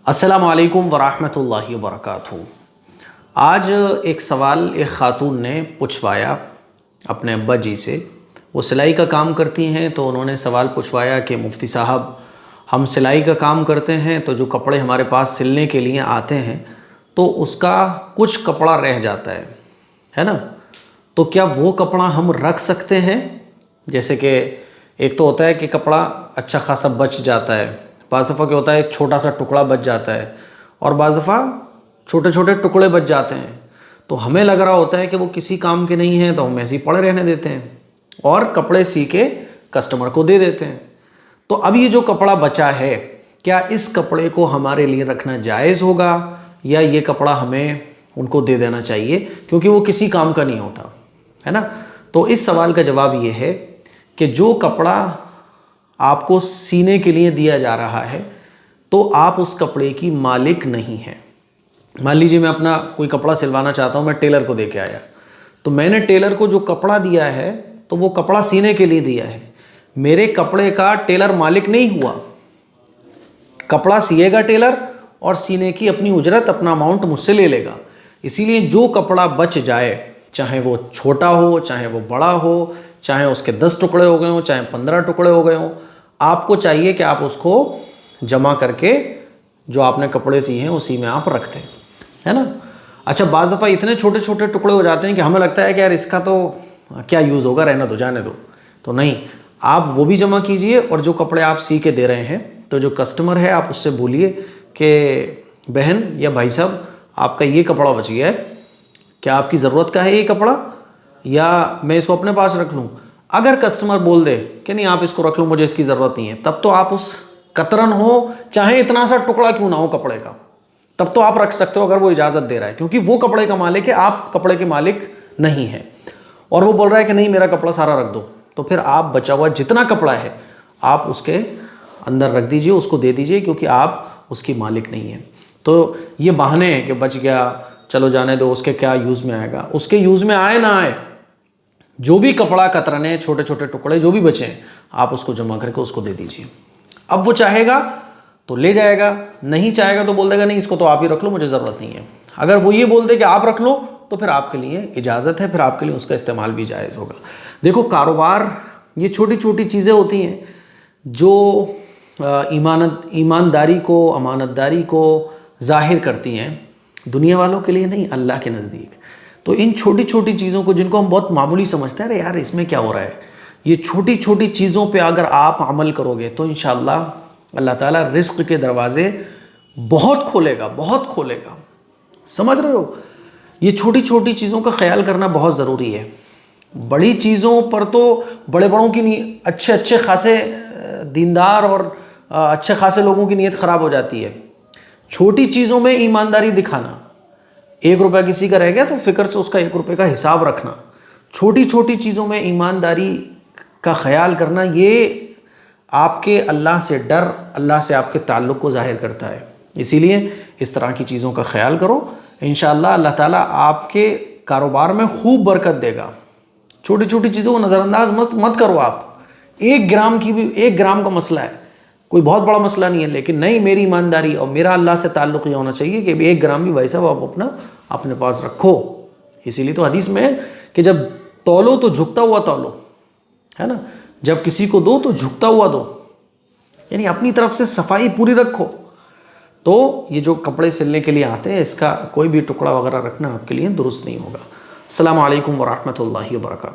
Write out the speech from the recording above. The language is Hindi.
अस्सलामु अलैकुम वरहमतुल्लाहि वबरकातुहू। आज एक सवाल एक ख़ातून ने पूछवाया अपने अब्बा जी से। वो सिलाई का काम करती हैं, तो उन्होंने सवाल पूछवाया कि मुफ्ती साहब, हम सिलाई का काम करते हैं तो जो कपड़े हमारे पास सिलने के लिए आते हैं तो उसका कुछ कपड़ा रह जाता है ना। तो क्या वो कपड़ा हम रख सकते हैं? जैसे कि एक तो होता है कि कपड़ा अच्छा खासा बच जाता है, बाज़ दफ़ा क्या होता है एक छोटा सा टुकड़ा बच जाता है, और बाज़ दफ़ा छोटे छोटे टुकड़े बच जाते हैं। तो हमें लग रहा होता है कि वो किसी काम के नहीं हैं, तो हम ऐसे ही पड़े रहने देते हैं और कपड़े सी के कस्टमर को दे देते हैं। तो अब ये जो कपड़ा बचा है, क्या इस कपड़े को हमारे लिए रखना जायज़ होगा या ये कपड़ा हमें उनको दे देना चाहिए, क्योंकि वो किसी काम का नहीं होता है ना। तो इस सवाल का जवाब ये है कि जो कपड़ा आपको सीने के लिए दिया जा रहा है तो आप उस कपड़े की मालिक नहीं हैं। मान लीजिए मैं अपना कोई कपड़ा सिलवाना चाहता हूँ, मैं टेलर को दे के आया, तो मैंने टेलर को जो कपड़ा दिया है तो वो कपड़ा सीने के लिए दिया है। मेरे कपड़े का टेलर मालिक नहीं हुआ। कपड़ा सिएगा टेलर और सीने की अपनी उजरत, अपना अमाउंट मुझसे ले लेगा। इसीलिए जो कपड़ा बच जाए, चाहे वो छोटा हो चाहे वो बड़ा हो, चाहे उसके 10 टुकड़े हो गए हों चाहे 15 टुकड़े हो गए हों, आपको चाहिए कि आप उसको जमा करके जो आपने कपड़े सिए हैं उसी में आप रखते हैं, है ना। अच्छा, बाज़ दफ़ा इतने छोटे छोटे टुकड़े हो जाते हैं कि हमें लगता है कि यार इसका तो क्या यूज़ होगा, रहने दो, जाने दो। तो नहीं, आप वो भी जमा कीजिए, और जो कपड़े आप सी के दे रहे हैं तो जो कस्टमर है आप उससे बोलिए कि बहन या भाई साहब, आपका ये कपड़ा बच गया है, क्या आपकी ज़रूरत का है ये कपड़ा, या मैं इसको अपने पास रख लूँ। अगर कस्टमर बोल दे कि नहीं आप इसको रख लो, मुझे इसकी ज़रूरत नहीं है, तब तो आप उस कतरन हो चाहे इतना सा टुकड़ा क्यों ना हो कपड़े का, तब तो आप रख सकते हो अगर वो इजाज़त दे रहा है, क्योंकि वो कपड़े का मालिक है, आप कपड़े के मालिक नहीं है। और वो बोल रहा है कि नहीं मेरा कपड़ा सारा रख दो, तो फिर आप बचा हुआ जितना कपड़ा है आप उसके अंदर रख दीजिए, उसको दे दीजिए, क्योंकि आप उसकी मालिक नहीं है। तो ये बहाने हैं कि बच गया, चलो जाने दो, उसके क्या यूज़ में आएगा। उसके यूज़ में आए ना आए, जो भी कपड़ा कतरने छोटे छोटे टुकड़े जो भी बचे हैं आप उसको जमा करके उसको दे दीजिए। अब वो चाहेगा तो ले जाएगा, नहीं चाहेगा तो बोल देगा नहीं इसको तो आप ही रख लो, मुझे ज़रूरत नहीं है। अगर वो ये बोल दे कि आप रख लो तो फिर आपके लिए इजाज़त है, फिर आपके लिए उसका इस्तेमाल भी जायज़ होगा। देखो, कारोबार ये छोटी छोटी चीज़ें होती हैं जो ईमानदारी को, अमानतदारी को ज़ाहिर करती हैं, दुनिया वालों के लिए नहीं, अल्लाह के नज़दीक। तो इन छोटी छोटी चीज़ों को जिनको हम बहुत मामूली समझते हैं, अरे यार इसमें क्या हो रहा है, ये छोटी छोटी चीज़ों पे अगर आप अमल करोगे तो इंशाअल्लाह अल्लाह ताला रिस्क के दरवाज़े बहुत खोलेगा, बहुत खोलेगा। समझ रहे हो? ये छोटी छोटी चीज़ों का ख्याल करना बहुत ज़रूरी है। बड़ी चीज़ों पर तो बड़े बड़ों की अच्छे अच्छे खासे दीनदार और अच्छे खासे लोगों की नीयत ख़राब हो जाती है। छोटी चीज़ों में ईमानदारी दिखाना, 1 रुपया किसी का रह गया तो फिक्र से उसका 1 रुपये का हिसाब रखना, छोटी छोटी चीज़ों में ईमानदारी का ख्याल करना, ये आपके अल्लाह से डर, अल्लाह से आपके ताल्लुक़ को ज़ाहिर करता है। इसीलिए इस तरह की चीज़ों का ख्याल करो, इंशाअल्लाह अल्लाह ताला आपके कारोबार में खूब बरकत देगा। छोटी छोटी चीज़ों को नज़रअंदाज मत करो आप। 1 ग्राम की भी, 1 ग्राम का मसला है, कोई बहुत बड़ा मसला नहीं है, लेकिन नहीं, मेरी ईमानदारी और मेरा अल्लाह से ताल्लुक़ ये होना चाहिए कि 1 ग्राम भी भाई साहब आप अपने पास रखो। इसीलिए तो हदीस में है कि जब तौलो तो झुकता हुआ तौलो, है ना, जब किसी को दो तो झुकता हुआ दो, यानी अपनी तरफ से सफाई पूरी रखो। तो ये जो कपड़े सिलने के लिए आते हैं, इसका कोई भी टुकड़ा वगैरह रखना आपके लिए दुरुस्त नहीं होगा। अस्सलामु अलैकुम वरहमतुल्लाहि वबरकातुहू।